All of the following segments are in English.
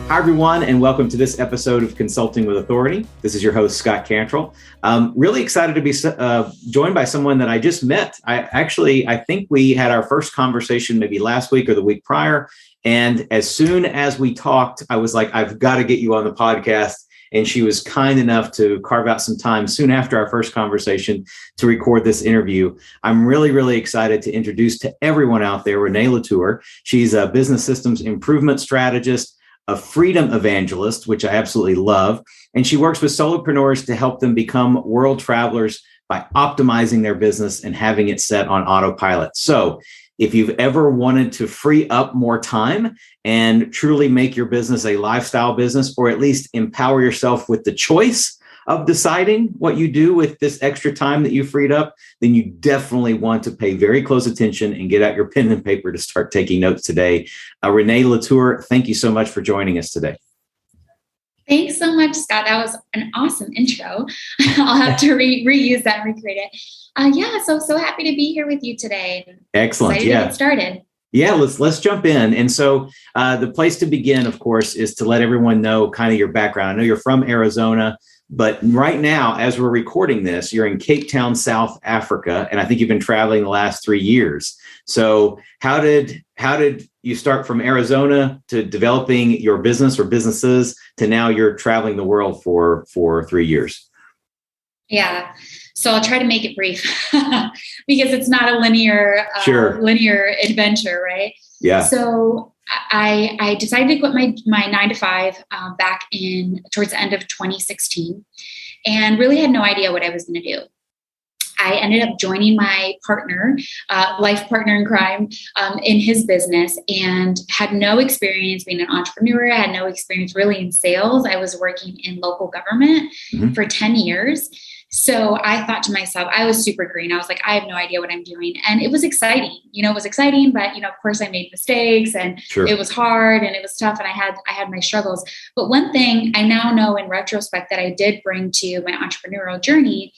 Hi, everyone, and welcome to this episode of Consulting with Authority. This is your host, Scott Cantrell. Really excited to be joined by someone that I just met. I think we had our first conversation maybe last week or the week prior. And as soon as we talked, I was like, I've got to get you on the podcast. And she was kind enough to carve out some time soon after our first conversation to record this interview. I'm really, really excited to introduce to everyone out there, Reneé La Tour. She's a business systems improvement strategist, a freedom evangelist, which I absolutely love. And she works with solopreneurs to help them become world travelers by optimizing their business and having it set on autopilot. So if you've ever wanted to free up more time and truly make your business a lifestyle business, or at least empower yourself with the choice of deciding what you do with this extra time that you freed up, then you definitely want to pay very close attention and get out your pen and paper to start taking notes today. Reneé La Tour, thank you so much for joining us today. Thanks so much, Scott. That was an awesome intro. I'll have to reuse that and recreate it. So happy to be here with you today. Excellent. Excited to get started. Yeah, let's jump in. And so the place to begin, of course, is to let everyone know kind of your background. I know you're from Arizona, but right now, as we're recording this, you're in Cape Town, South Africa, and I think you've been traveling the last 3 years. So how did you start from Arizona to developing your business or businesses to now you're traveling the world for 3 years? Yeah. So I'll try to make it brief because it's not a linear adventure, right? Yeah. So I decided to quit my 9 to 5 back towards the end of 2016, and really had no idea what I was going to do. I ended up joining my partner, life partner in crime, in his business, and had no experience being an entrepreneur. I had no experience really in sales. I was working in local government for 10 years. So I thought to myself, I was super green. I was like, I have no idea what I'm doing. And it was exciting. But, of course I made mistakes, and It was hard and it was tough, and I had my struggles. But one thing I now know in retrospect that I did bring to my entrepreneurial journey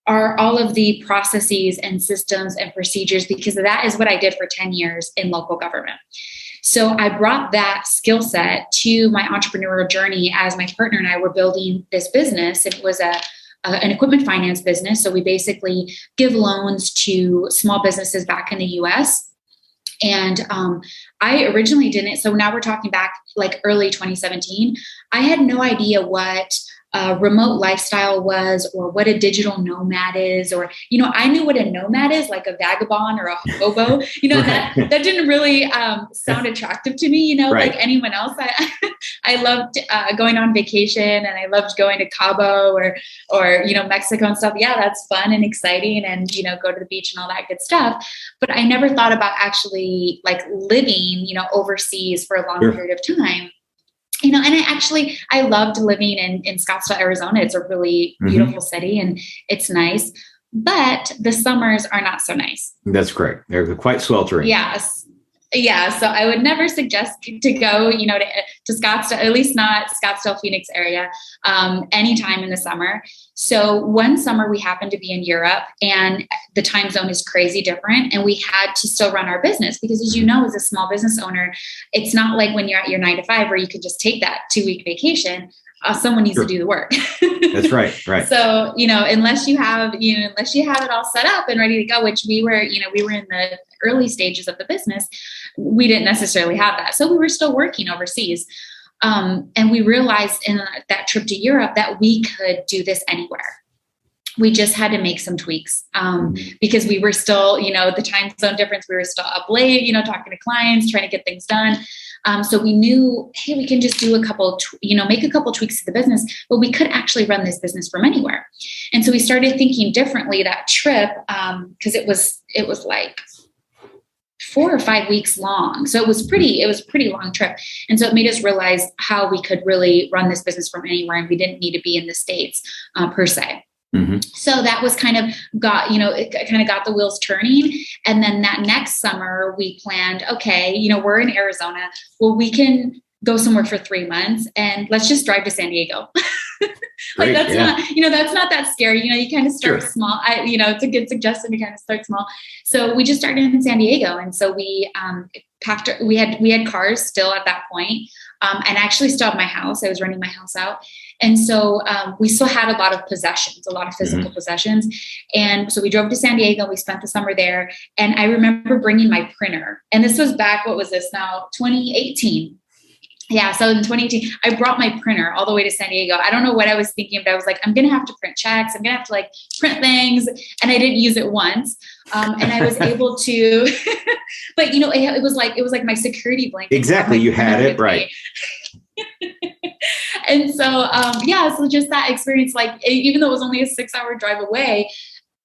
are all of the processes and systems and procedures, because that is what I did for 10 years in local government. So I brought that skill set to my entrepreneurial journey as my partner and I were building this business. It was an equipment finance business. So we basically give loans to small businesses back in the US. And I originally didn't. So now we're talking back like early 2017. I had no idea what remote lifestyle was, or what a digital nomad is, or, I knew what a nomad is, like a vagabond or a hobo, that didn't really sound attractive to me, right. Like anyone else. I loved going on vacation, and I loved going to Cabo or Mexico and stuff. Yeah, that's fun and exciting, and, go to the beach and all that good stuff. But I never thought about actually like living, overseas for a long period of time. And I loved living in Scottsdale, Arizona. It's a really beautiful city, and it's nice, but the summers are not so nice. That's correct. They're quite sweltering. Yes. Yeah. So I would never suggest to go, to Scottsdale, at least not Scottsdale, Phoenix area, anytime in the summer. So one summer we happened to be in Europe, and the time zone is crazy different. And we had to still run our business because, as you know, as a small business owner, it's not like when you're at your 9 to 5 where you could just take that 2-week vacation. Someone needs to do the work. That's right. Right. So, unless you have it all set up and ready to go, which we were in the early stages of the business, we didn't necessarily have that. So we were still working overseas. And we realized in that trip to Europe that we could do this anywhere. We just had to make some tweaks because we were still, the time zone difference, we were still up late, talking to clients, trying to get things done. So we knew, hey, we can just do make a couple tweaks to the business, but we could actually run this business from anywhere. And so we started thinking differently that trip, because it was like 4 or 5 weeks long. So it was a pretty long trip. And so it made us realize how we could really run this business from anywhere, and we didn't need to be in the States per se. So that was kind of got the wheels turning. And then that next summer we planned, okay, we're in Arizona. Well, we can go somewhere for 3 months and let's just drive to San Diego. That's not that scary. You kind of start small. It's a good suggestion to kind of start small. So we just started in San Diego. And so we we had cars still at that point. and I actually still have my house. I was renting my house out. And so we still had a lot of possessions, a lot of physical possessions. And so we drove to San Diego. We spent the summer there. And I remember bringing my printer. And this was back, what was this now? 2018. Yeah. So in 2018, I brought my printer all the way to San Diego. I don't know what I was thinking, but I was like, I'm going to have to print checks. I'm going to have to like print things. And I didn't use it once. And I was able to, but you know, it was like my security blanket. Exactly. You had it right. And so, so just that experience, like, even though it was only a 6-hour drive away,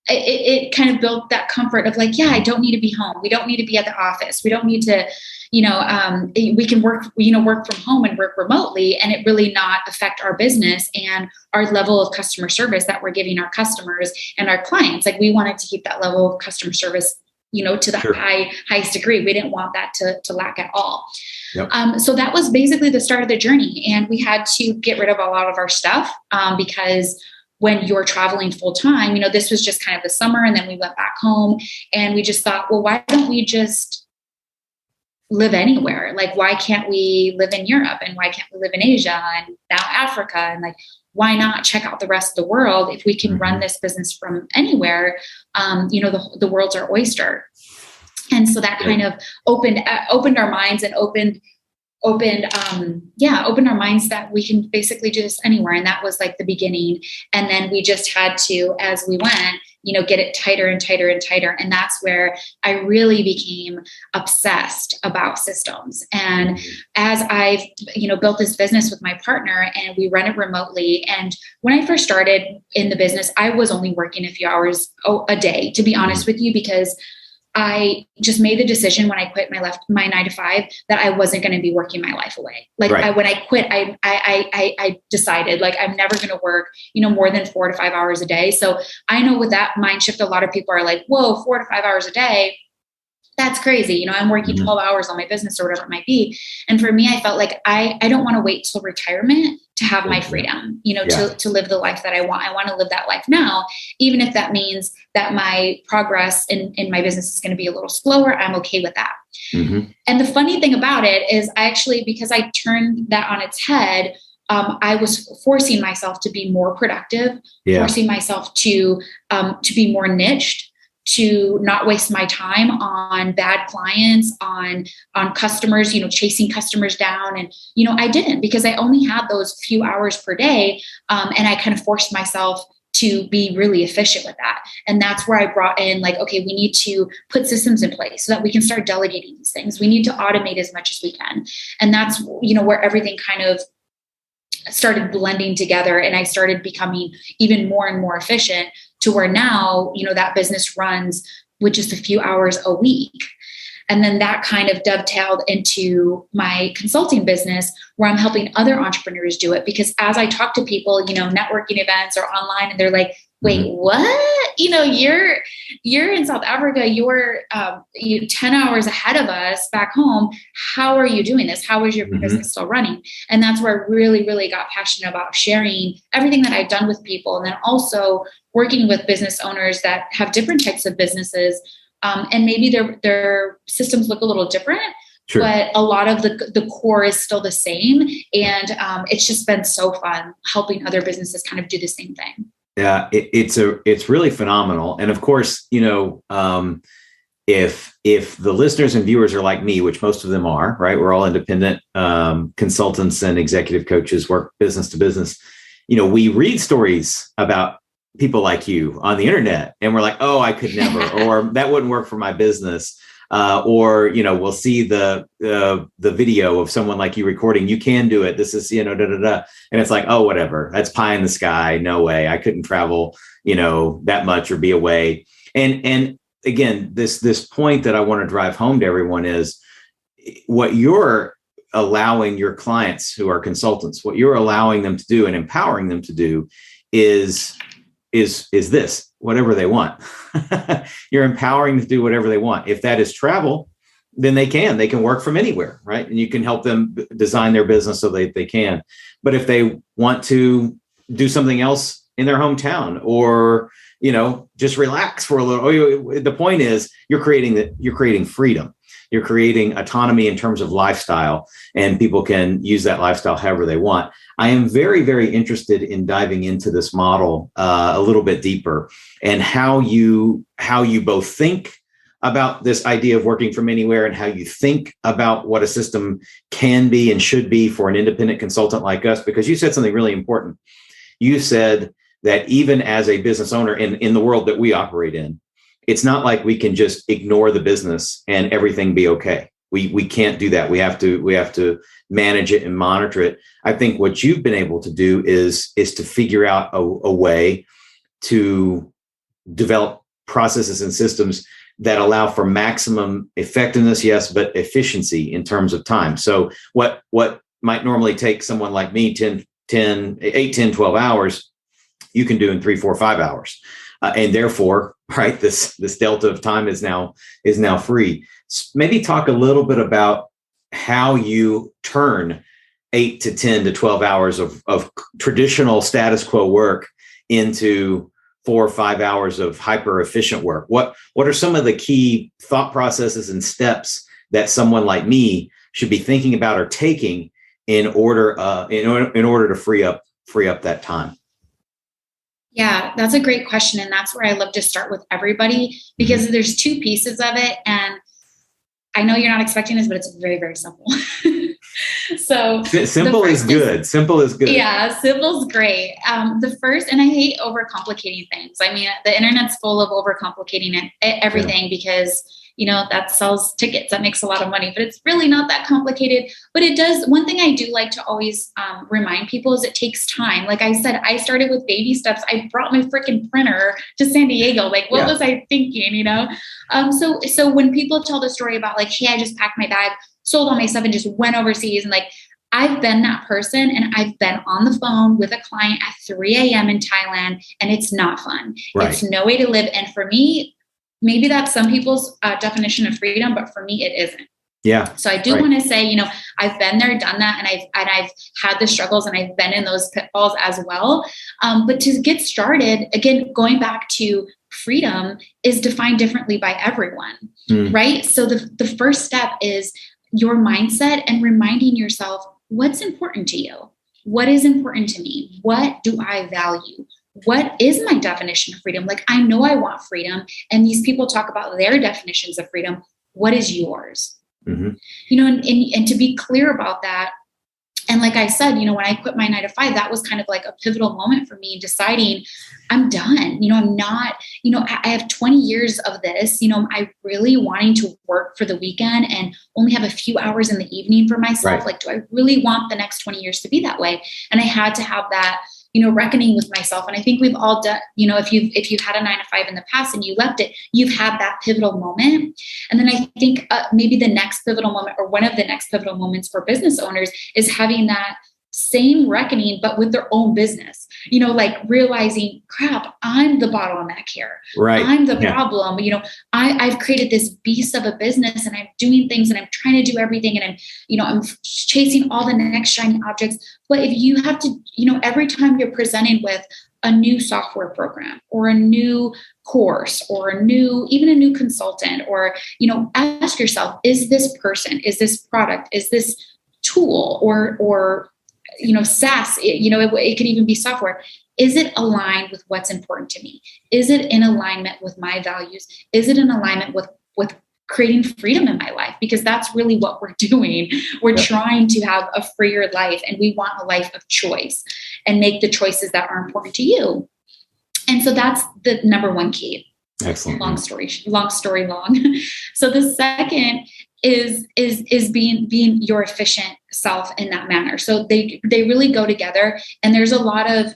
it kind of built that comfort of like, yeah, I don't need to be home. We don't need to be at the office. We don't need to, we can work from home and work remotely and it really not affect our business and our level of customer service that we're giving our customers and our clients. Like we wanted to keep that level of customer service, to the highest degree. We didn't want that to lack at all. Yep. So that was basically the start of the journey. And we had to get rid of a lot of our stuff because when you're traveling full time, this was just kind of the summer and then we went back home and we just thought, well, why don't we just live anywhere? Like, why can't we live in Europe and why can't we live in Asia and now Africa? And like, why not check out the rest of the world? If we can run this business from anywhere, the world's our oyster. And so that kind of opened our minds and opened our minds that we can basically do this anywhere. And that was like the beginning. And then we just had to, as we went, get it tighter and tighter and tighter. And that's where I really became obsessed about systems. And as I've, built this business with my partner and we run it remotely. And when I first started in the business, I was only working a few hours a day, to be honest with you, because I just made the decision when I quit my 9 to 5 that I wasn't going to be working my life away. Like when I quit, I decided like, I'm never going to work, more than 4 to 5 hours a day. So I know with that mind shift, a lot of people are like, whoa, 4 to 5 hours a day. That's crazy. I'm working 12 hours on my business or whatever it might be. And for me, I felt like I don't want to wait till retirement to have my freedom, to live the life that I want. I want to live that life now, even if that means that my progress in my business is going to be a little slower. I'm okay with that. And the funny thing about it is because I turned that on its head, I was forcing myself to be more productive, forcing myself to be more niched, to not waste my time on bad clients, on customers, chasing customers down. And, I didn't, because I only had those few hours per day. And I kind of forced myself to be really efficient with that. And that's where I brought in like, okay, we need to put systems in place so that we can start delegating these things. We need to automate as much as we can. And that's, where everything kind of started blending together. And I started becoming even more and more efficient to where now, that business runs with just a few hours a week. And then that kind of dovetailed into my consulting business where I'm helping other entrepreneurs do it. Because as I talk to people, networking events or online, and they're like, wait, what? You're in South Africa, you're 10 hours ahead of us back home. How are you doing this? How is your business still running? And that's where I really, really got passionate about sharing everything that I've done with people. And then also working with business owners that have different types of businesses. And maybe their systems look a little different, but a lot of the core is still the same. And it's just been so fun helping other businesses kind of do the same thing. Yeah, it's really phenomenal. And of course, if the listeners and viewers are like me, which most of them are, right? We're all independent consultants and executive coaches, work business to business. We read stories about people like you on the internet and we're like, oh, I could never, or that wouldn't work for my business. Or we'll see the video of someone like you recording, you can do it. This is, and it's like, oh, whatever, that's pie in the sky. No way. I couldn't travel, that much or be away. And again, this point that I want to drive home to everyone is what you're allowing your clients who are consultants, what you're allowing them to do and empowering them to do is this, whatever they want. You're empowering them to do whatever they want. If that is travel, then they can work from anywhere, right? And you can help them design their business so they can. But if they want to do something else in their hometown or, just relax for a little, the point is you're creating freedom. You're creating autonomy in terms of lifestyle, and people can use that lifestyle however they want. I am very, very interested in diving into this model a little bit deeper, and how you both think about this idea of working from anywhere, and how you think about what a system can be and should be for an independent consultant like us, because you said something really important. You said that even as a business owner in the world that we operate in, it's not like we can just ignore the business and everything be okay. We can't do that. We have to manage it and monitor it. I think what you've been able to do is to figure out a way to develop processes and systems that allow for maximum effectiveness, yes, but efficiency in terms of time. So what might normally take someone like me 8, 10, 12 hours, you can do in 3, 4, 5 hours. And therefore, right, this delta of time is now free. Maybe talk a little bit about how you turn 8 to 10 to 12 hours of traditional status quo work into 4 or 5 hours of hyper efficient work. What are some of the key thought processes and steps that someone like me should be thinking about or taking in order to free up that time? Yeah, that's a great question. And that's where I love to start with everybody, because there's 2 pieces of it. And I know you're not expecting this, but it's very, very simple. So simple is good. Simple is good. Yeah, simple's great. The first, and I hate overcomplicating things. I mean, the internet's full of overcomplicating everything because, that sells tickets. That makes a lot of money, but it's really not that complicated. But it does. One thing I do like to always remind people is it takes time. Like I said, I started with baby steps. I brought my freaking printer to San Diego. Like, what was I thinking, So when people tell the story about like, hey, I just packed my bag, sold all my stuff and just went overseas, and like, I've been that person, and I've been on the phone with a client at 3 a.m. in Thailand, and it's not fun. Right. It's no way to live. And for me, maybe that's some people's definition of freedom, but for me, it isn't. Yeah. So I do want to say, I've been there, done that, and I've had the struggles, and I've been in those pitfalls as well. But to get started, again, going back to freedom is defined differently by everyone, right? So the first step is your mindset and reminding yourself what's important to you. What is important to me? What do I value? What is my definition of freedom? Like, I know I want freedom, and these people talk about their definitions of freedom. What is yours? And to be clear about that. And like I said, when I quit my 9 to 5, that was kind of like a pivotal moment for me deciding I'm done. I'm not, I have 20 years of this, I really wanting to work for the weekend and only have a few hours in the evening for myself. Right. Like, do I really want the next 20 years to be that way? And I had to have that, reckoning with myself. And I think we've all done, if you've had a 9 to 5 in the past and you left it, you've had that pivotal moment. And then I think maybe the next pivotal moment, or one of the next pivotal moments for business owners, is having that same reckoning, but with their own business, like realizing, crap, I'm the bottleneck here. Right. I'm the problem. I've created this beast of a business, and I'm doing things, and I'm trying to do everything. And I'm chasing all the next shiny objects. But if you have to, every time you're presented with a new software program or a new course or even a new consultant, or, ask yourself, is this person, is this product, is this tool or SaaS, it could even be software. Is it aligned with what's important to me? Is it in alignment with my values? Is it in alignment with creating freedom in my life? Because that's really what we're doing. We're trying to have a freer life, and we want a life of choice and make the choices that are important to you. And so that's the number one key. Excellent. Long story long. So the second is being your efficient self in that manner. So they really go together, and there's a lot of,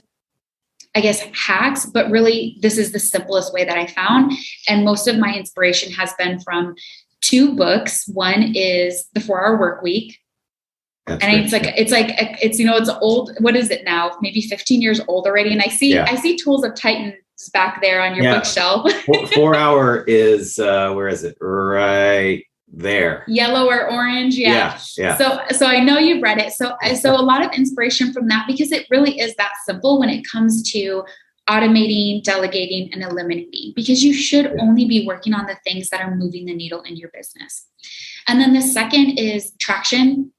I guess, hacks, but really this is the simplest way that I found. And most of my inspiration has been from 2 books. One is The 4-Hour Work Week. That's and it's old. What is it now? Maybe 15 years old already. And I see Tools of Titans back there on your bookshelf. 4-Hour is, where is it? Right there. Yellow or orange. Yeah. So I know you've read it. So a lot of inspiration from that, because it really is that simple when it comes to automating, delegating, and eliminating, because you should only be working on the things that are moving the needle in your business. And then the second is traction.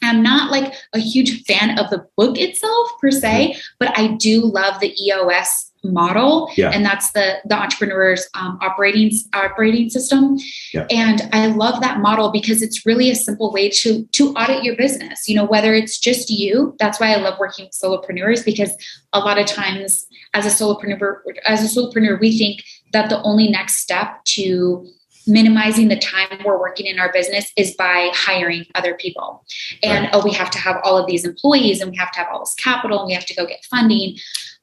I'm not like a huge fan of the book itself per se, but I do love the EOS model. Yeah. And that's the entrepreneur's operating system. Yeah. And I love that model because it's really a simple way to audit your business. Whether it's just you, that's why I love working with solopreneurs, because a lot of times as a solopreneur, we think that the only next step to minimizing the time we're working in our business is by hiring other people. And, we have to have all of these employees, and we have to have all this capital, and we have to go get funding.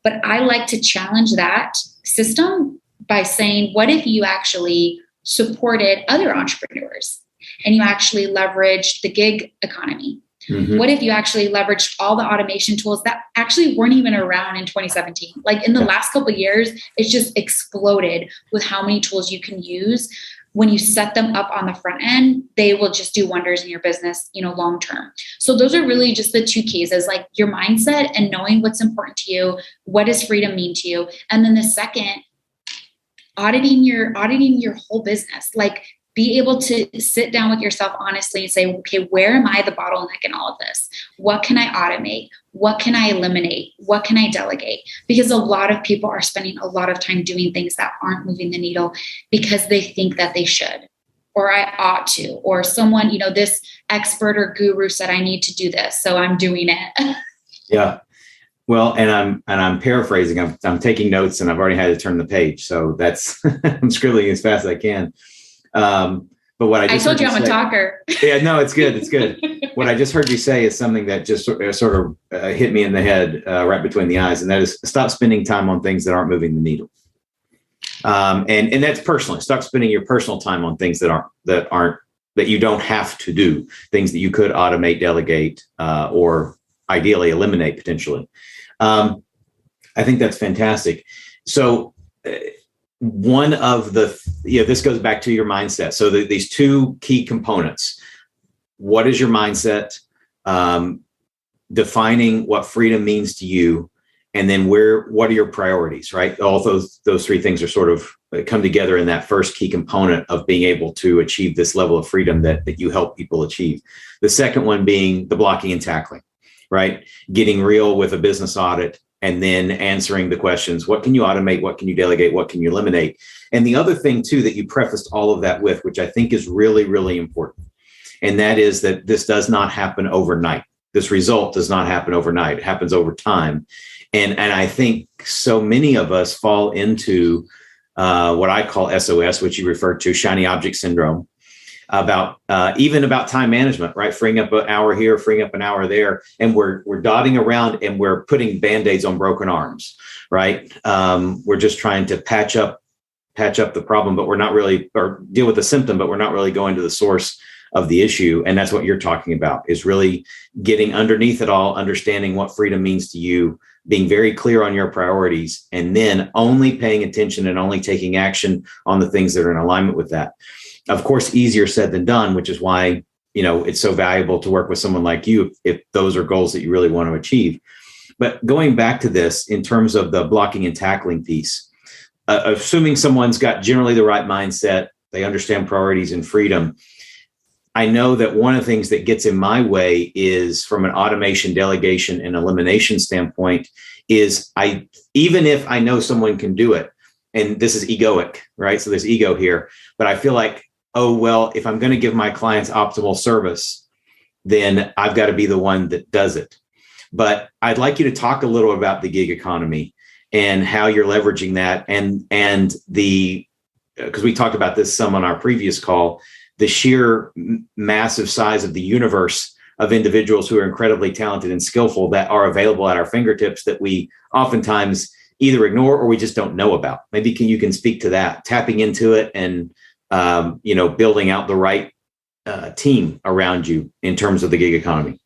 But I like to challenge that system by saying, what if you actually supported other entrepreneurs and you actually leveraged the gig economy? Mm-hmm. What if you actually leveraged all the automation tools that actually weren't even around in 2017? Like in the last couple of years, it's just exploded with how many tools you can use. When you set them up on the front end, they will just do wonders in your business, long term. So those are really just the two keys, is like your mindset and knowing what's important to you. What does freedom mean to you? And then the second, auditing your whole business. Like, be able to sit down with yourself honestly and say, okay, where am I the bottleneck in all of this? What can I automate? What can I eliminate? What can I delegate? Because a lot of people are spending a lot of time doing things that aren't moving the needle because they think that they should, or I ought to, or someone, this expert or guru said I need to do this, so I'm doing it. Yeah. Well, and I'm paraphrasing. I'm taking notes, and I've already had to turn the page, so that's I'm scribbling as fast as I can. But what I told you I'm a talker. Yeah, no, it's good. It's good. What I just heard you say is something that just sort of hit me in the head right between the eyes. And that is, stop spending time on things that aren't moving the needle. And that's personally, stop spending your personal time on things that you don't have to do, things that you could automate, delegate, or ideally eliminate potentially. I think that's fantastic. So, one of this goes back to your mindset. So these two key components: what is your mindset? Defining what freedom means to you, and then what are your priorities? Right, all those three things are sort of come together in that first key component of being able to achieve this level of freedom that you help people achieve. The second one being the blocking and tackling, right? Getting real with a business audit. And then answering the questions: what can you automate? What can you delegate? What can you eliminate? And the other thing, too, that you prefaced all of that with, which I think is really, really important, and that is that this does not happen overnight. This result does not happen overnight. It happens over time. And I think so many of us fall into what I call SOS, which you referred to, shiny object syndrome, about time management, right? Freeing up an hour here, freeing up an hour there. And we're dotting around and we're putting Band-Aids on broken arms, right? We're just trying to patch up the problem, but we're not really, or deal with the symptom, but we're not really going to the source of the issue. And that's what you're talking about, is really getting underneath it all, understanding what freedom means to you, being very clear on your priorities, and then only paying attention and only taking action on the things that are in alignment with that. Of course, easier said than done, which is why, it's so valuable to work with someone like you if those are goals that you really want to achieve. But going back to this, in terms of the blocking and tackling piece, assuming someone's got generally the right mindset, they understand priorities and freedom, I know that one of the things that gets in my way is, from an automation, delegation, and elimination standpoint, is even if I know someone can do it, and this is egoic, right? So there's ego here, but I feel like, oh, well, if I'm going to give my clients optimal service, then I've got to be the one that does it. But I'd like you to talk a little about the gig economy and how you're leveraging that, and because we talked about this some on our previous call, the sheer massive size of the universe of individuals who are incredibly talented and skillful that are available at our fingertips that we oftentimes either ignore or we just don't know about. Maybe you can speak to that, tapping into it, and building out the right team around you in terms of the gig economy.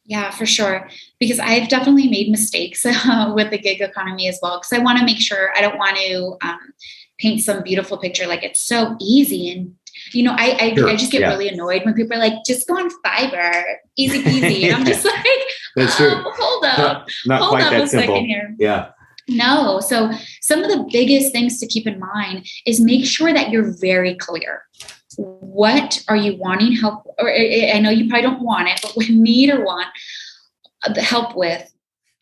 Yeah, for sure. Because I've definitely made mistakes with the gig economy as well. Because I want to make sure, I don't want to paint some beautiful picture like it's so easy. And I just get really annoyed when people are like, just go on Fiverr, easy peasy. And I'm just like, that's true. Hold up. Not quite that simple. Here. Yeah. No. So some of the biggest things to keep in mind is make sure that you're very clear. What are you wanting help? Or I know you probably don't want it, but we need or want the help with.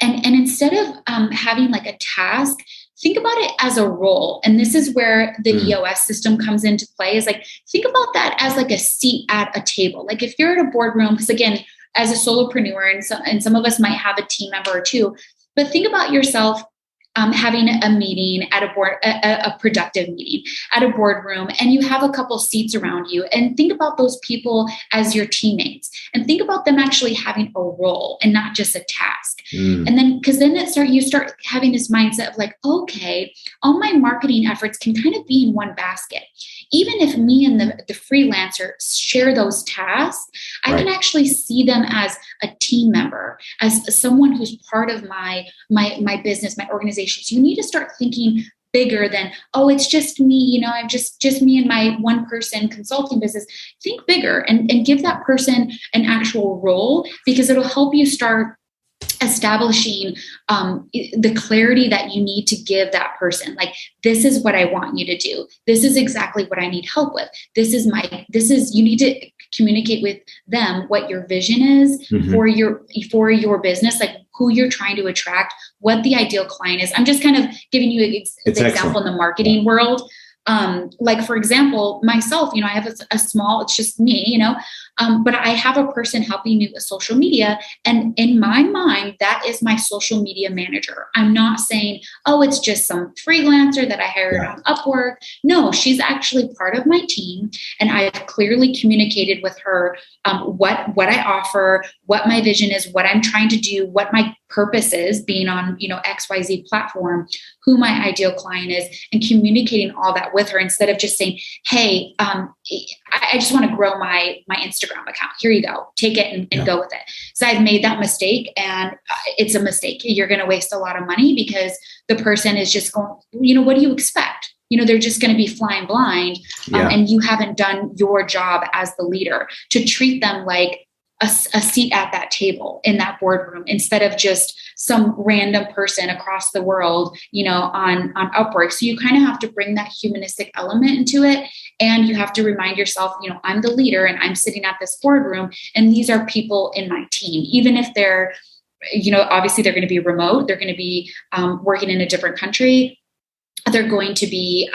And instead of having like a task, think about it as a role. And this is where the EOS system comes into play, is like, think about that as like a seat at a table. Like if you're at a boardroom, because again, as a solopreneur, and some of us might have a team member or two, but think about yourself having a meeting at a productive meeting at a boardroom, and you have a couple seats around you, and think about those people as your teammates, and think about them actually having a role and not just a task. And then, because then you start having this mindset of like, okay, all my marketing efforts can kind of be in one basket. Even if me and the freelancer share those tasks, I can actually see them as a team member, as someone who's part of my business, my organization. So you need to start thinking bigger than, oh, it's just me, I'm just me and my one person consulting business. Think bigger and give that person an actual role, because it'll help you start establishing the clarity that you need to give that person. Like, this is what I want you to do. This is exactly what I need help with. You need to communicate with them what your vision is for your business, like who you're trying to attract, what the ideal client is. I'm just kind of giving you an example in the marketing world. Like, for example, myself, I have a small, it's just me, but I have a person helping me with social media. And in my mind, that is my social media manager. I'm not saying, oh, it's just some freelancer that I hired on Upwork. No, she's actually part of my team. And I've clearly communicated with her what I offer, what my vision is, what I'm trying to do, what my purpose is being on, XYZ platform, who my ideal client is, and communicating all that with her, instead of just saying, hey, I just want to grow my Instagram account. Here you go. Take it and go with it. So I've made that mistake, and it's a mistake. You're going to waste a lot of money, because the person is just going, what do you expect? They're just going to be flying blind, and you haven't done your job as the leader to treat them like a seat at that table in that boardroom, instead of just some random person across the world, on Upwork. So you kind of have to bring that humanistic element into it. And you have to remind yourself, I'm the leader and I'm sitting at this boardroom, and these are people in my team. Even if they're, obviously they're going to be remote, they're going to be working in a different country. They're going to be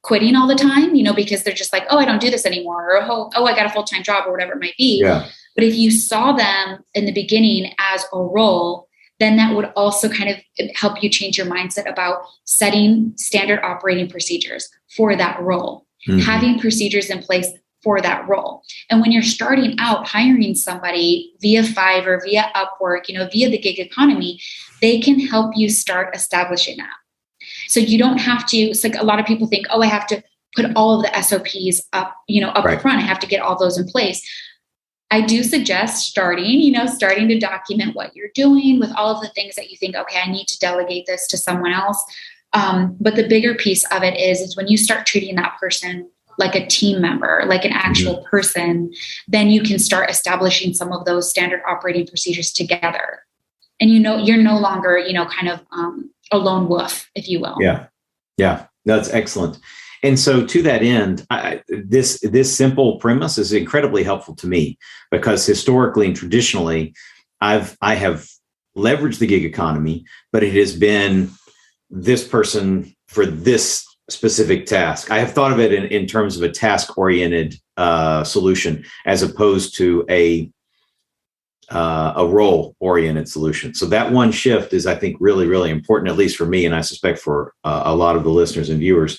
quitting all the time, because they're just like, oh, I don't do this anymore. Or, oh, I got a full-time job, or whatever it might be. Yeah. But if you saw them in the beginning as a role, then that would also kind of help you change your mindset about setting standard operating procedures for that role, having procedures in place for that role. And when you're starting out hiring somebody via Fiverr, via Upwork, via the gig economy, they can help you start establishing that. So you don't have to, it's like a lot of people think, oh, I have to put all of the SOPs up, front. I have to get all those in place. I do suggest starting to document what you're doing with all of the things that you think, okay, I need to delegate this to someone else. But the bigger piece of it is when you start treating that person like a team member, like an actual person, then you can start establishing some of those standard operating procedures together. And you're no longer, kind of a lone wolf, if you will. Yeah. Yeah. That's excellent. And so to that end, this simple premise is incredibly helpful to me, because historically and traditionally, I have leveraged the gig economy, but it has been this person for this specific task. I have thought of it in terms of a task-oriented solution, as opposed to a role-oriented solution. So that one shift is, I think, really, really important, at least for me, and I suspect for a lot of the listeners and viewers.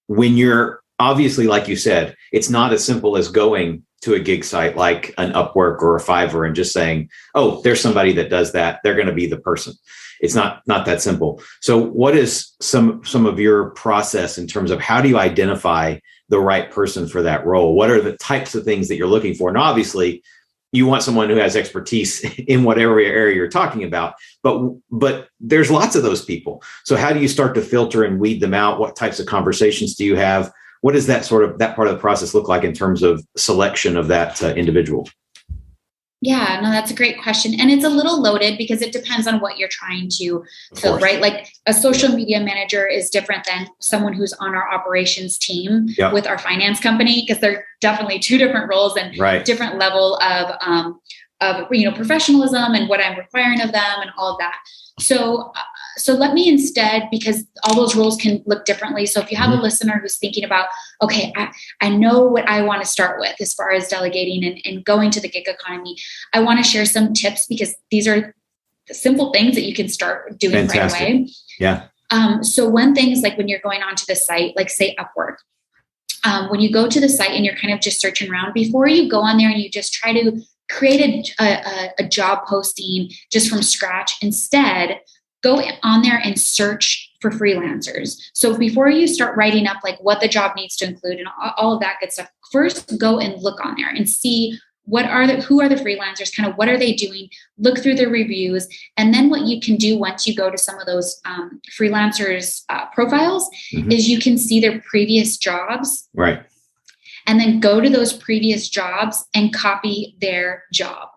When you're, obviously, like you said, it's not as simple as going to a gig site like an Upwork or a Fiverr and just saying, oh, there's somebody that does that, they're going to be the person. It's not that simple. So what is some of your process in terms of how do you identify the right person for that role? What are the types of things that you're looking for? And obviously, you want someone who has expertise in whatever area you're talking about, but there's lots of those people. So how do you start to filter and weed them out? What types of conversations do you have? What does that part of the process look like in terms of selection of that individual? Yeah, no, that's a great question. And it's a little loaded because it depends on what you're trying to fill, right? Like a social media manager is different than someone who's on our operations team with our finance company, because they're definitely two different roles and different level of professionalism and what I'm requiring of them and all of that. So let me instead, because all those roles can look differently. So if you have a listener who's thinking about, okay, I know what I want to start with as far as delegating and going to the gig economy, I want to share some tips because these are the simple things that you can start doing right away. Yeah. So one thing is like when you're going onto the site, like say Upwork, when you go to the site and you're kind of just searching around, before you go on there and you just try to create a job posting just from scratch, instead, go on there and search for freelancers. So before you start writing up like what the job needs to include and all of that good stuff, first go and look on there and see who are the freelancers, kind of what are they doing, look through their reviews. And then what you can do once you go to some of those freelancers profiles is you can see their previous jobs. Right. And then go to those previous jobs and copy their job.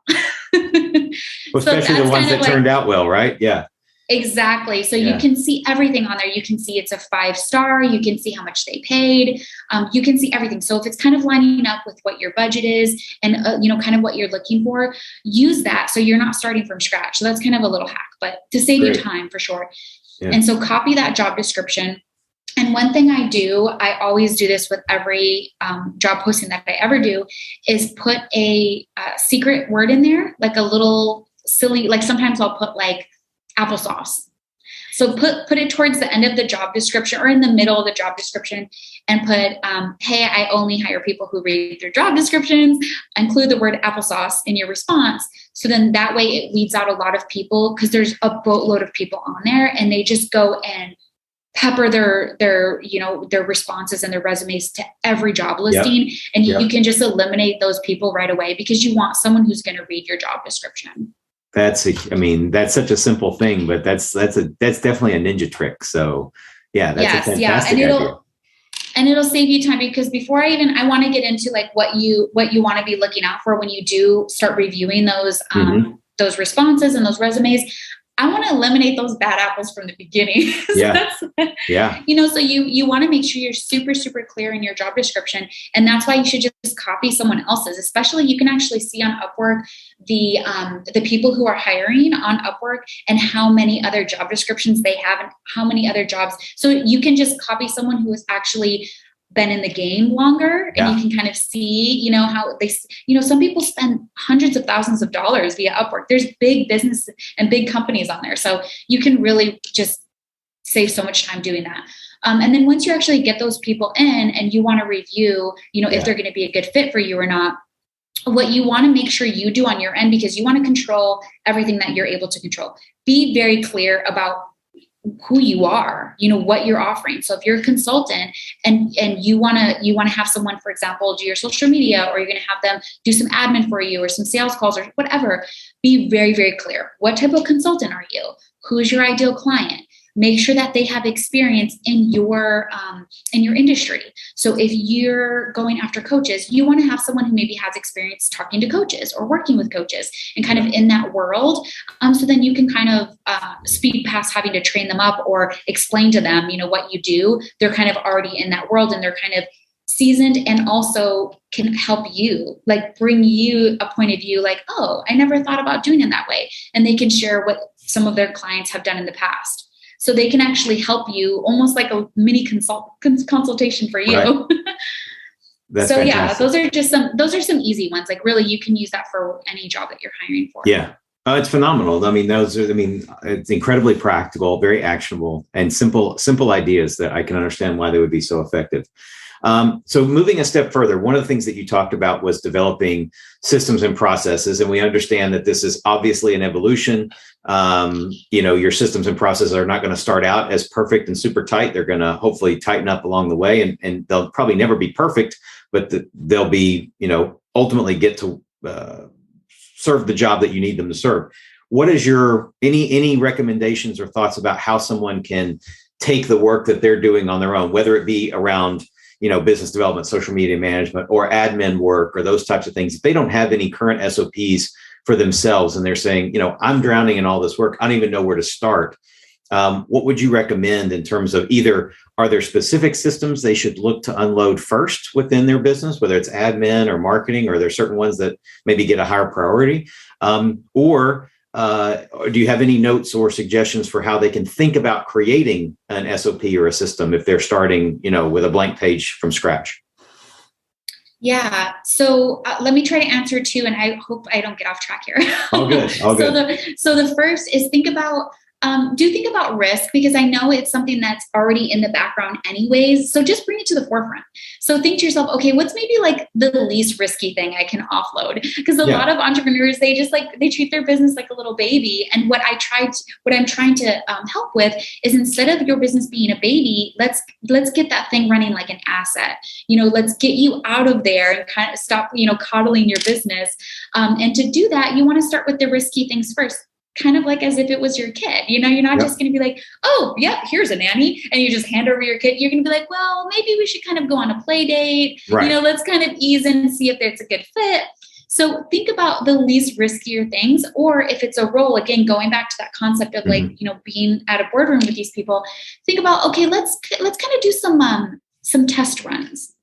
Especially the ones that turned out well, right? Yeah. Exactly. So you can see everything on there. You can see it's a 5-star. You can see how much they paid. You can see everything. So if it's kind of lining up with what your budget is and, kind of what you're looking for, use that. So you're not starting from scratch. So that's kind of a little hack, but to save you time for sure. Yeah. And so copy that job description. And one thing I always do this with every job posting that I ever do, is put a secret word in there, like a little silly, like sometimes I'll put like applesauce. So put it towards the end of the job description or in the middle of the job description and put, hey, I only hire people who read their job descriptions. Include the word applesauce in your response. So then that way it weeds out a lot of people, because there's a boatload of people on there and they just go and pepper their responses and their resumes to every job listing. And you can just eliminate those people right away because you want someone who's going to read your job description. That's such a simple thing, but that's definitely a ninja trick. So that's a fantastic idea. And it'll save you time, because before I want to get into like what you want to be looking out for when you do start reviewing those responses and those resumes. I want to eliminate those bad apples from the beginning. So you want to make sure you're super, super clear in your job description. And that's why you should just copy someone else's. Especially you can actually see on Upwork the people who are hiring on Upwork and how many other job descriptions they have and how many other jobs. So you can just copy someone who has actually been in the game longer, and you can kind of see, how they, some people spend hundreds of thousands of dollars via Upwork. There's big business and big companies on there. So you can really just save so much time doing that. And then once you actually get those people in and you want to review, if they're going to be a good fit for you or not, what you want to make sure you do on your end, because you want to control everything that you're able to control. Be very clear about who you are, what you're offering. So if you're a consultant and you want to have someone, for example, do your social media, or you're going to have them do some admin for you or some sales calls or whatever, be very, very clear. What type of consultant are you? Who's your ideal client? Make sure that they have experience in your industry. So if you're going after coaches, you want to have someone who maybe has experience talking to coaches or working with coaches and kind of in that world. So then you can kind of speed past having to train them up or explain to them, what you do. They're kind of already in that world and they're kind of seasoned, and also can help you, like bring you a point of view like, oh, I never thought about doing it that way. And they can share what some of their clients have done in the past. So they can actually help you, almost like a mini consultation for you. Right. That's so fantastic. those are some easy ones. Like really, you can use that for any job that you're hiring for. Yeah. It's phenomenal. It's incredibly practical, very actionable, and simple ideas that I can understand why they would be so effective. So moving a step further, one of the things that you talked about was developing systems and processes. And we understand that this is obviously an evolution. Your systems and processes are not going to start out as perfect and super tight. They're going to hopefully tighten up along the way, and they'll probably never be perfect, but they'll be, ultimately get to serve the job that you need them to serve. What is your any recommendations or thoughts about how someone can take the work that they're doing on their own, whether it be around business development, social media management, or admin work, or those types of things? If they don't have any current SOPs for themselves, and they're saying, I'm drowning in all this work, I don't even know where to start. What would you recommend in terms of either, are there specific systems they should look to unload first within their business, whether it's admin or marketing, or are there certain ones that maybe get a higher priority? Or do you have any notes or suggestions for how they can think about creating an SOP or a system if they're starting, with a blank page from scratch? Yeah. So let me try to answer two, and I hope I don't get off track here. All good. All good. So the first is think about risk, because I know it's something that's already in the background anyways. So just bring it to the forefront. So think to yourself, okay, what's maybe like the least risky thing I can offload? Because a lot of entrepreneurs, they treat their business like a little baby. And what I'm trying to help with is, instead of your business being a baby, let's get that thing running like an asset. Let's get you out of there and kind of stop, coddling your business. And to do that, you want to start with the risky things first. Kind of like as if it was your kid, you're not just going to be like, oh, yeah, here's a nanny, and you just hand over your kid. You're going to be like, well, maybe we should kind of go on a play date. Right. Let's kind of ease in and see if it's a good fit. So think about the least riskier things, or if it's a role, again, going back to that concept of being at a boardroom with these people, think about, okay, let's kind of do some test runs.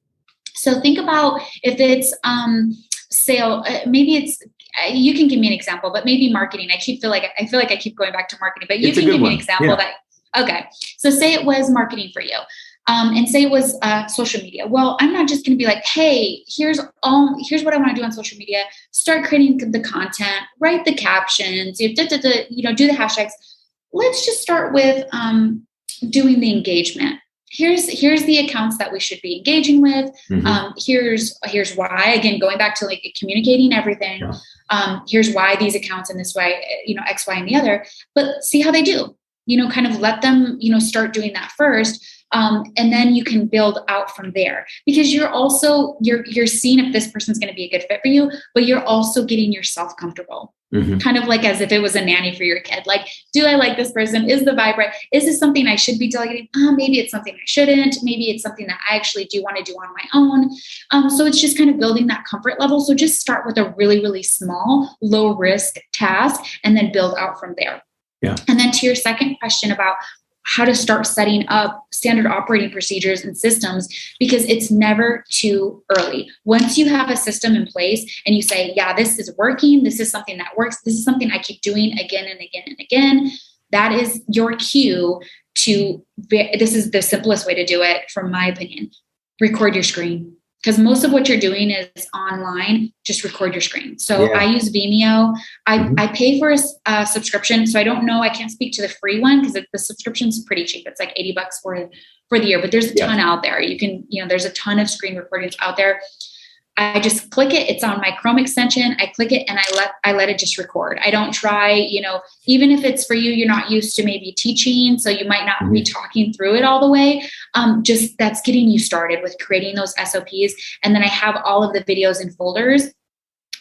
So think about if it's sale, maybe it's, you can give me an example, but maybe marketing. I feel like I keep going back to marketing, but you can give me an example okay. So say it was marketing for you. And say it was social media. Well, I'm not just going to be like, hey, here's what I want to do on social media. Start creating the content, write the captions, do the hashtags. Let's just start with doing the engagement. Here's the accounts that we should be engaging with. Mm-hmm. Here's why, again, going back to like communicating everything. Yeah. Here's why these accounts in this way, X, Y, and the other, but see how they do, kind of let them, start doing that first. And then you can build out from there, because you're seeing if this person's going to be a good fit for you, but you're also getting yourself comfortable. Mm-hmm. Kind of like as if it was a nanny for your kid. Like, do I like this person? Is the vibe right? Is this something I should be delegating? Maybe it's something I shouldn't. Maybe it's something that I actually do want to do on my own. So it's just kind of building that comfort level. So just start with a really, really small, low risk task, and then build out from there. Yeah. And then to your second question about how to start setting up standard operating procedures and systems, because it's never too early. Once you have a system in place and you say, yeah, this is working, this is something that works, this is something I keep doing again and again and again, that is your cue to, this is the simplest way to do it, from my opinion, record your screen. Because most of what you're doing is online, just record your screen. So yeah. I use Vimeo. I pay for a subscription. So I don't know, I can't speak to the free one, because the subscription's pretty cheap. It's like $80 for the year, but there's a ton out there. You can, there's a ton of screen recordings out there. I just click it. It's on my Chrome extension. I click it and I let it just record. I don't try, even if it's for you, you're not used to maybe teaching, so you might not be talking through it all the way. Just that's getting you started with creating those SOPs. And then I have all of the videos in folders.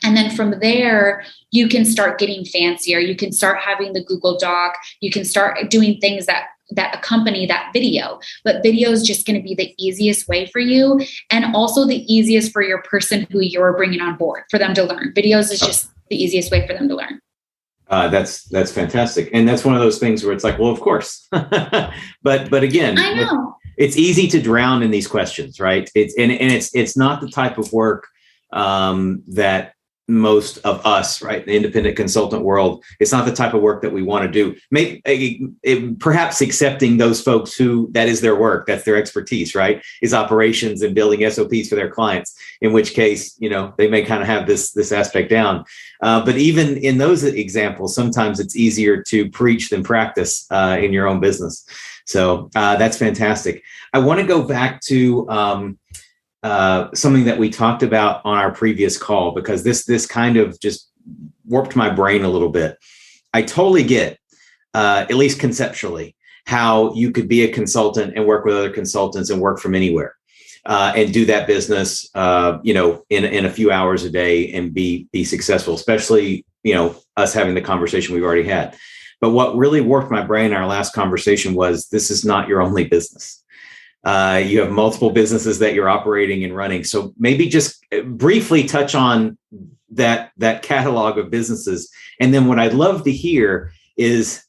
And then from there, you can start getting fancier. You can start having the Google Doc. You can start doing things that accompany that video. But video is just going to be the easiest way for you, and also the easiest for your person who you're bringing on board for them to learn. Videos is just the easiest way for them to learn. That's fantastic. And that's one of those things where it's like, well, of course. but again, I know it's easy to drown in these questions, right? It's not the type of work that most of us, right, the independent consultant world, it's not the type of work that we want to do. Perhaps accepting those folks who that is their work, that's their expertise, right, is operations and building SOPs for their clients, in which case, they may kind of have this aspect down. But even in those examples, sometimes it's easier to preach than practice in your own business. So that's fantastic. I want to go back to something that we talked about on our previous call, because this kind of just warped my brain a little bit. I totally get, at least conceptually, how you could be a consultant and work with other consultants and work from anywhere, and do that business, in a few hours a day and be successful, especially, us having the conversation we've already had. But what really warped my brain in our last conversation was, this is not your only business. You have multiple businesses that you're operating and running. So maybe just briefly touch on that catalog of businesses. And then what I'd love to hear is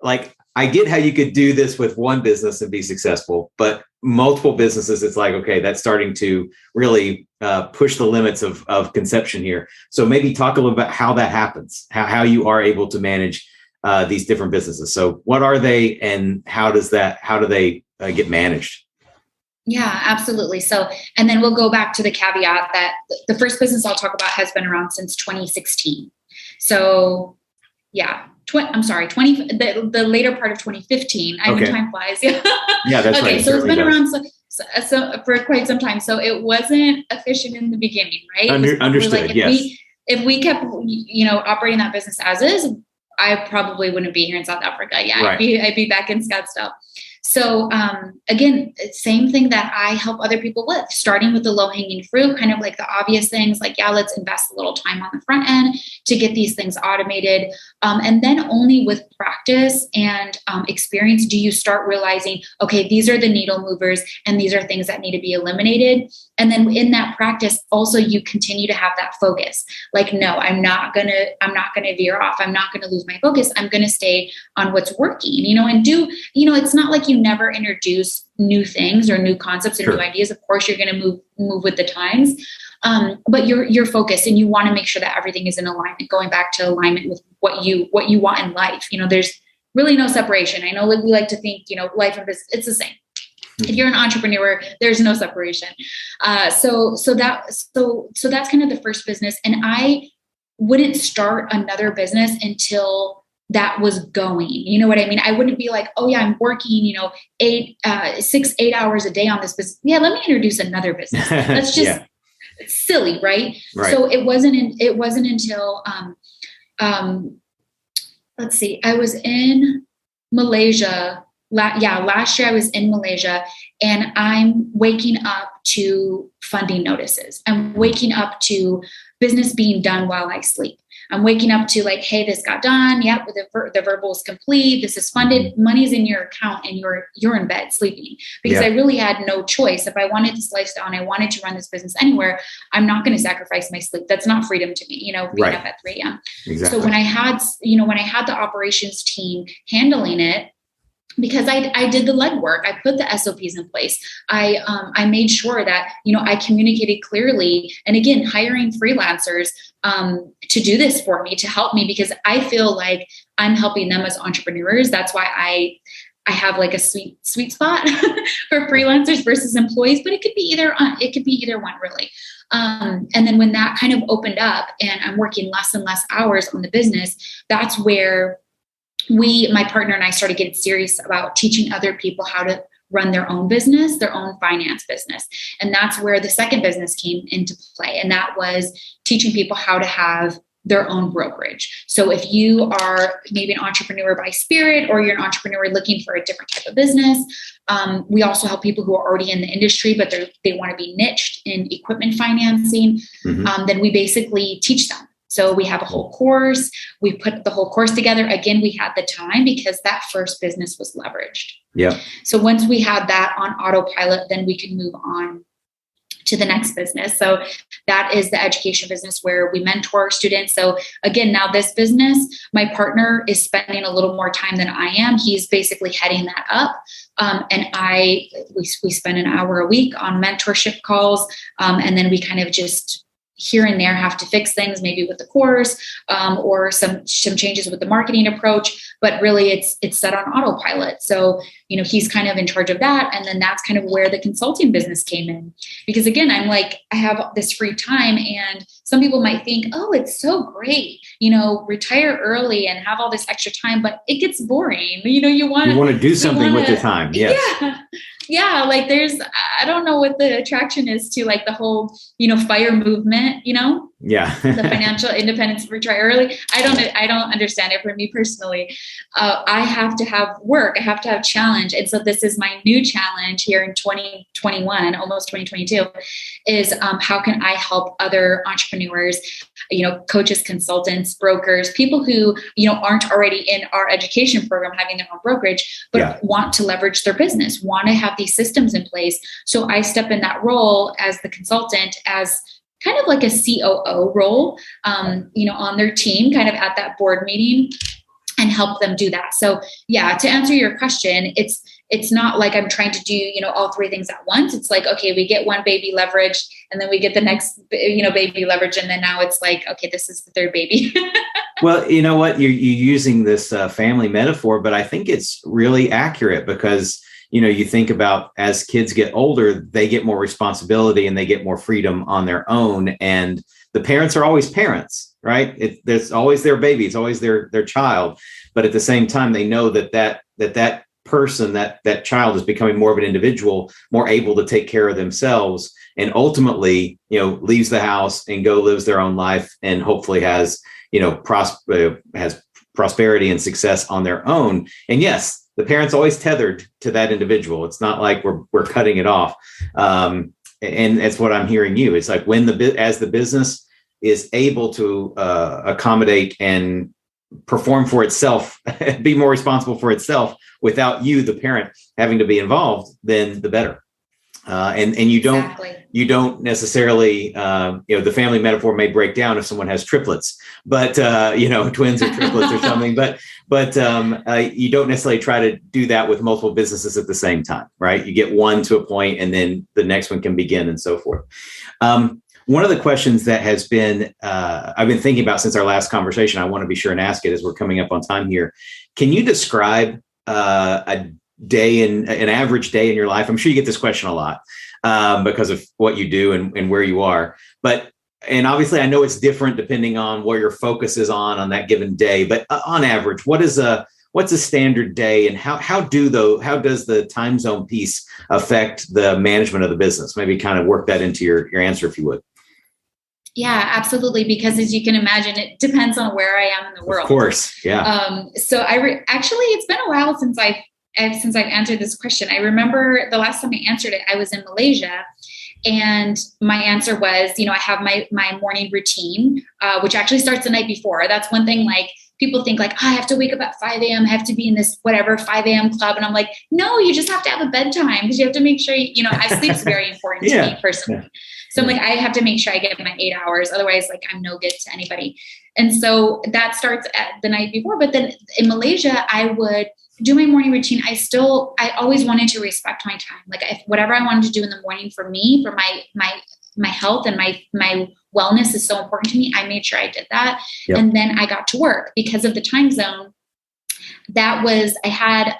like, I get how you could do this with one business and be successful, but multiple businesses, it's like, okay, that's starting to really push the limits of conception here. So maybe talk a little about how that happens, how you are able to manage these different businesses. So what are they, and how do they get managed? Yeah, absolutely. So, and then we'll go back to the caveat that the first business I'll talk about has been around since 2016. So yeah, the later part of 2015. I mean, time flies. Yeah, that's okay, right. So it's been around so for quite some time. So it wasn't efficient in the beginning, right? Understood. If we kept, operating that business as is, I probably wouldn't be here in South Africa. Yeah, right. I'd be back in Scottsdale. So again, same thing that I help other people with, starting with the low-hanging fruit, kind of like the obvious things like, yeah, let's invest a little time on the front end to get these things automated. And then only with practice and experience do you start realizing, okay, these are the needle movers and these are things that need to be eliminated. And then in that practice, also you continue to have that focus. Like, no, I'm not gonna veer off. I'm not gonna lose my focus. I'm gonna stay on what's working, and it's not like you never introduce new things or new concepts and new ideas. Of course, you're gonna move with the times. But you're focused and you want to make sure that everything is in alignment, going back to alignment with what you want in life. There's really no separation. I know we like to think, life and business, it's the same. If you're an entrepreneur, there's no separation. So that's kind of the first business. And I wouldn't start another business until that was going. You know what I mean? I wouldn't be like, oh yeah, I'm working, 8 hours a day on this business. Yeah, let me introduce another business. That's just silly, right? So it wasn't until let's see, I was in Malaysia. Last year I was in Malaysia, and I'm waking up to funding notices. I'm waking up to business being done while I sleep. I'm waking up to like, hey, this got done. Yep, the verbal is complete. This is funded. Money's in your account, and you're in bed sleeping, because I really had no choice. If I wanted this lifestyle and I wanted to run this business anywhere, I'm not going to sacrifice my sleep. That's not freedom to me. Being up at 3 a.m. Exactly. So when I had the operations team handling it, because I did the legwork, I put the SOPs in place. I made sure that, I communicated clearly, and again, hiring freelancers to do this for me, to help me, because I feel like I'm helping them as entrepreneurs. That's why I have like a sweet spot for freelancers versus employees, but it could be either one really. And then when that kind of opened up and I'm working less and less hours on the business, that's where my partner and I started getting serious about teaching other people how to run their own business, their own finance business. And that's where the second business came into play. And that was teaching people how to have their own brokerage. So if you are maybe an entrepreneur by spirit, or you're an entrepreneur looking for a different type of business, we also help people who are already in the industry, but they want to be niched in equipment financing. Then we basically teach them. So we have a whole course. We put the whole course together. Again, we had the time because that first business was leveraged. Yeah. So once we had that on autopilot, then we can move on to the next business. So that is the education business where we mentor students. So again, now this business, my partner is spending a little more time than I am. He's basically heading that up. And we spend an hour a week on mentorship calls. And then we kind of just here and there have to fix things, maybe with the course, or some changes with the marketing approach, but really it's set on autopilot. So, he's kind of in charge of that. And then that's kind of where the consulting business came in, because again, I'm like, I have this free time, and some people might think, oh, it's so great, retire early and have all this extra time, but it gets boring. You want to do something with your time. Yes. Yeah. Like I don't know what the attraction is to like the whole, fire movement, Yeah. The financial independence, retire early. I don't understand it. For me personally, I have to have work. I have to have challenge. And so this is my new challenge here in 2021, almost 2022, is how can I help other entrepreneurs, coaches, consultants, brokers, people who, aren't already in our education program having their own brokerage, but want to leverage their business, want to have these systems in place. So I step in that role as the consultant, as kind of like a COO role, on their team, kind of at that board meeting, and help them do that. So to answer your question, it's not like I'm trying to do, all three things at once. It's like, okay, we get one baby leveraged, and then we get the next, baby leverage. And then now it's like, okay, this is the third baby. Well, you know what, you're using this family metaphor, but I think it's really accurate because you think about as kids get older, they get more responsibility and they get more freedom on their own. And the parents are always parents, right? There's always their baby. It's always their child. But at the same time, they know that person, that child is becoming more of an individual, more able to take care of themselves, and ultimately, leaves the house and lives their own life, and hopefully has prosperity and success on their own. And yes, the parent's always tethered to that individual. It's not like we're cutting it off. And that's what I'm hearing you. It's like as the business is able to accommodate and perform for itself, be more responsible for itself without you, the parent, having to be involved, then the better. And you don't necessarily, the family metaphor may break down if someone has triplets, but, twins or triplets or something, but you don't necessarily try to do that with multiple businesses at the same time, right? You get one to a point and then the next one can begin, and so forth. One of the questions that has been, I've been thinking about since our last conversation, I want to be sure and ask it as we're coming up on time here. Can you describe an average day in your life? I'm sure you get this question a lot because of what you do and where you are. And obviously I know it's different depending on where your focus is on that given day, but on average, what's a standard day, and how does the time zone piece affect the management of the business? Maybe kind of work that into your answer, if you would. Yeah, absolutely. Because as you can imagine, it depends on where I am in the world. Of course. Yeah. So actually, it's been a while since I've answered this question. I remember the last time I answered it, I was in Malaysia, and my answer was, I have my morning routine, which actually starts the night before. That's one thing, like, people think like, I have to wake up at 5 a.m. I have to be in this 5 a.m. club. And I'm like, no, you just have to have a bedtime, because you have to make sure, sleep's very important to me personally. Yeah. So I'm like, I have to make sure I get my 8 hours. Otherwise, like, I'm no good to anybody. And so that starts at the night before. But then in Malaysia, I would do my morning routine. I always wanted to respect my time. Like, whatever I wanted to do in the morning for me, for my health and my wellness is so important to me, I made sure I did that. Yep. And then I got to work because of the time zone. I had,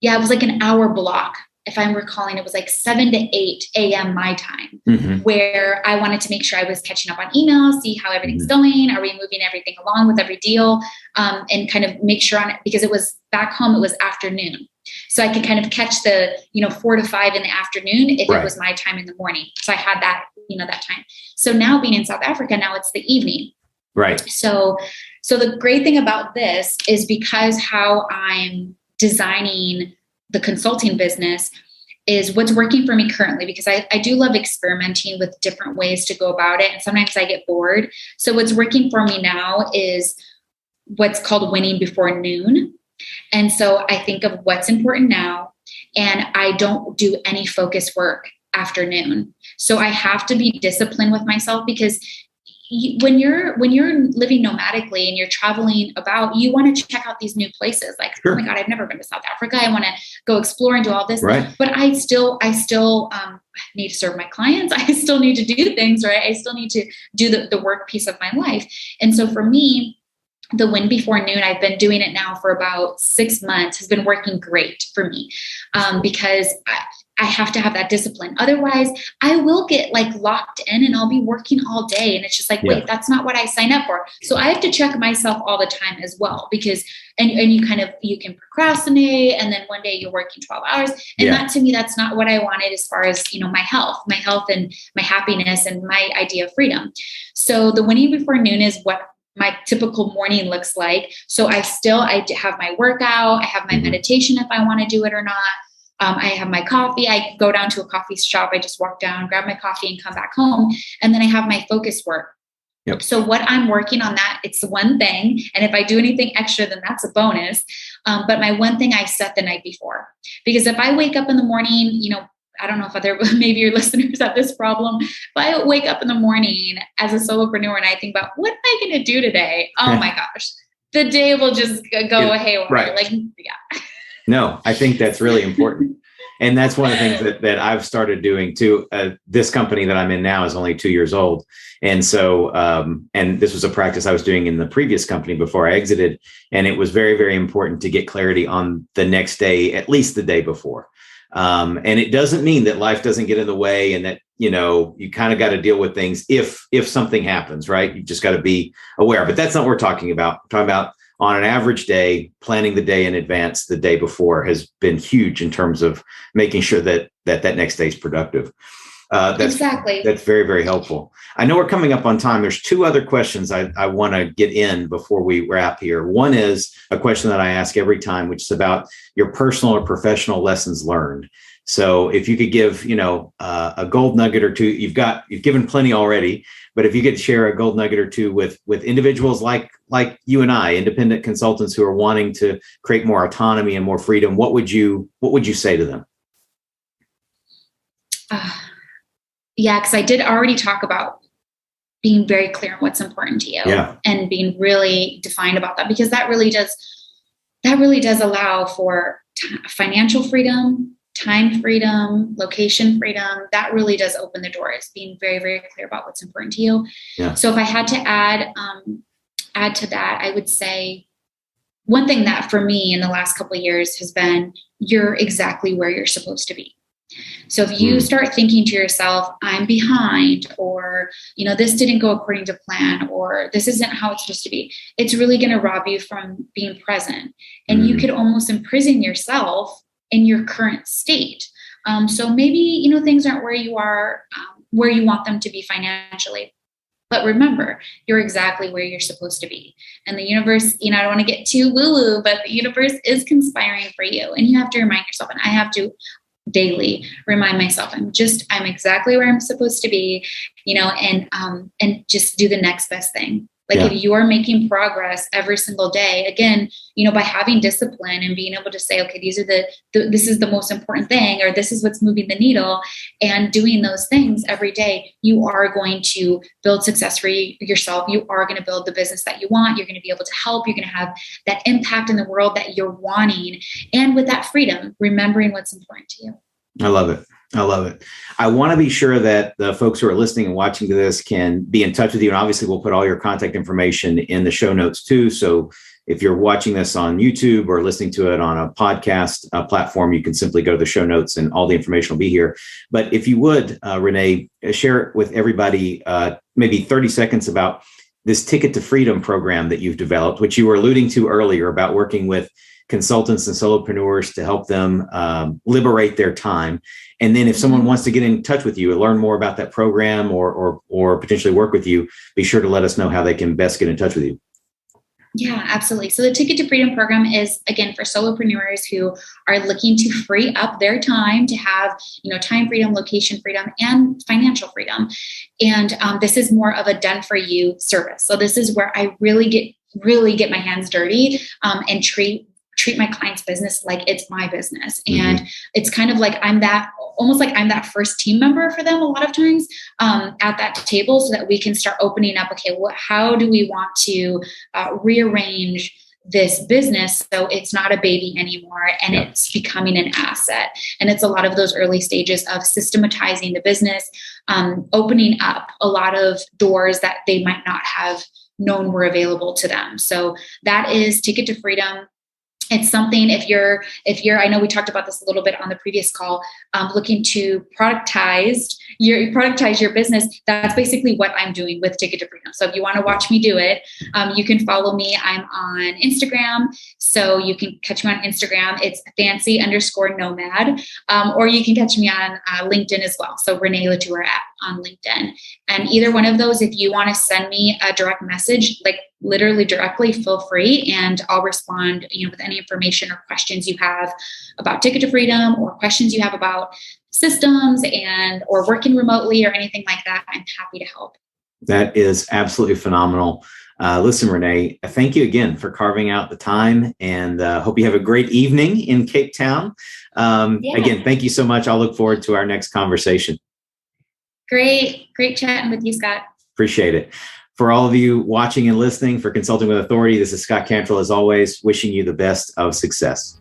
it was like an hour block. If I'm recalling, it was like 7 to 8 a.m. my time, where I wanted to make sure I was catching up on emails, see how everything's going. Are we moving everything along with every deal? And kind of make sure on it, because it was back home, it was afternoon. So I could kind of catch the, 4 to 5 in the afternoon if it was my time in the morning. So I had that, that time. So now being in South Africa, now it's the evening. Right. So the great thing about this is, because how I'm designing the consulting business is what's working for me currently, because I do love experimenting with different ways to go about it. And sometimes I get bored. So what's working for me now is what's called winning before noon. And so I think of what's important now, and I don't do any focus work after noon. So I have to be disciplined with myself, because when you're living nomadically and you're traveling about, you want to check out these new places. Like, oh my God, I've never been to South Africa. I want to go explore and do all this. Right. But I still need to serve my clients. I still need to do things, right? I still need to do the work piece of my life. And so for me, the win before noon, I've been doing it now for about 6 months, has been working great for me, because I have to have that discipline. Otherwise, I will get like locked in and I'll be working all day. And it's just like, wait, that's not what I signed up for. So I have to check myself all the time as well, because, and you can procrastinate. And then one day you're working 12 hours. And that, to me, that's not what I wanted as far as, my health and my happiness and my idea of freedom. So the winning before noon is what my typical morning looks like. So I have my workout, I have my meditation if I want to do it or not. I have my coffee. I go down to a coffee shop. I just walk down, grab my coffee and come back home. And then I have my focus work. Yep. So what I'm working on that, it's one thing. And if I do anything extra, then that's a bonus. But my one thing I set the night before, because if I wake up in the morning, I don't know if maybe your listeners have this problem, but I wake up in the morning as a solopreneur and I think about, what am I going to do today? Oh my gosh, the day will just go haywire. Right. No, I think that's really important. And that's one of the things that I've started doing too. This company that I'm in now is only 2 years old. And so, and this was a practice I was doing in the previous company before I exited. And it was very, very important to get clarity on the next day, at least the day before. And it doesn't mean that life doesn't get in the way and that, you kind of got to deal with things if something happens, right? You just got to be aware. But that's not what we're talking about. We're talking about on an average day, planning the day in advance, the day before has been huge in terms of making sure that next day is productive. Exactly. That's very, very helpful. I know we're coming up on time. There's two other questions I want to get in before we wrap here. One is a question that I ask every time, which is about your personal or professional lessons learned. So if you could give, a gold nugget or two, you've given plenty already, but if you could share a gold nugget or two with individuals like you and I, independent consultants who are wanting to create more autonomy and more freedom, what would you say to them? Because I did already talk about being very clear on what's important to you and being really defined about that, because that really does allow for financial freedom, time freedom, location freedom. That really does open the doors, being very, very clear about what's important to you. Yeah. So if I had to add to that, I would say one thing that for me in the last couple of years has been, you're exactly where you're supposed to be. So if you start thinking to yourself, I'm behind, or, this didn't go according to plan, or this isn't how it's supposed to be, it's really going to rob you from being present. And you could almost imprison yourself in your current state. So maybe, things aren't where you are, where you want them to be financially. But remember, you're exactly where you're supposed to be. And the universe, I don't want to get too woo-woo, but the universe is conspiring for you. And you have to remind yourself, and I have to daily remind myself, I'm exactly where I'm supposed to be, and just do the next best thing. If you are making progress every single day, again, by having discipline and being able to say, okay, these are this is the most important thing, or this is what's moving the needle, and doing those things every day, you are going to build success for yourself. You are going to build the business that you want. You're going to be able to help. You're going to have that impact in the world that you're wanting. And with that freedom, remembering what's important to you. I love it. I want to be sure that the folks who are listening and watching to this can be in touch with you. And obviously we'll put all your contact information in the show notes too. So if you're watching this on YouTube or listening to it on a podcast platform, you can simply go to the show notes and all the information will be here. But if you would, Reneé, share it with everybody, maybe 30 seconds about this Ticket to Freedom program that you've developed, which you were alluding to earlier about working with consultants and solopreneurs to help them liberate their time. And then if someone wants to get in touch with you and learn more about that program or potentially work with you, be sure to let us know how they can best get in touch with you. Yeah, absolutely. So the Ticket to Freedom program is, again, for solopreneurs who are looking to free up their time to have, time freedom, location freedom, and financial freedom. And this is more of a done for you service. So this is where I really get my hands dirty and treat my client's business like it's my business. And it's kind of like I'm that first team member for them a lot of times at that table, so that we can start opening up, okay, how do we want to rearrange this business so it's not a baby anymore and it's becoming an asset. And it's a lot of those early stages of systematizing the business, opening up a lot of doors that they might not have known were available to them. So that is Ticket to Freedom. It's something if you're, I know we talked about this a little bit on the previous call, looking to productize your business. That's basically what I'm doing with Ticket to Freedom. So if you want to watch me do it, you can follow me. I'm on Instagram. So you can catch me on Instagram. It's fancy_nomad. Or you can catch me on LinkedIn as well. So Reneé La Tour on LinkedIn. And either one of those, if you want to send me a direct message, like literally directly, feel free, and I'll respond, with any information or questions you have about Ticket to Freedom, or questions you have about systems or working remotely or anything like that. I'm happy to help. That is absolutely phenomenal. Listen, Reneé, thank you again for carving out the time, and hope you have a great evening in Cape Town. Again, thank you so much. I'll look forward to our next conversation. Great chatting with you, Scott. Appreciate it. For all of you watching and listening for Consulting with Authority, this is Scott Cantrell, as always, wishing you the best of success.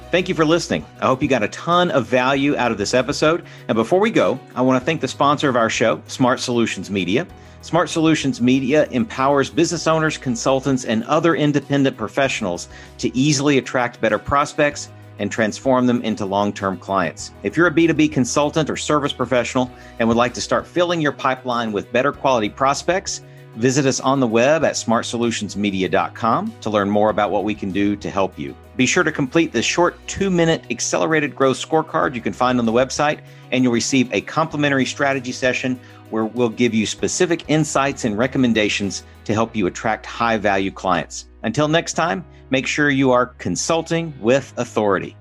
Thank you for listening. I hope you got a ton of value out of this episode. And before we go, I want to thank the sponsor of our show, Smart Solutions Media. Smart Solutions Media empowers business owners, consultants, and other independent professionals to easily attract better prospects and transform them into long-term clients. If you're a B2B consultant or service professional and would like to start filling your pipeline with better quality prospects, visit us on the web at smartsolutionsmedia.com to learn more about what we can do to help you. Be sure to complete the short 2-minute accelerated growth scorecard you can find on the website, and you'll receive a complimentary strategy session where we'll give you specific insights and recommendations to help you attract high-value clients. Until next time, make sure you are consulting with authority.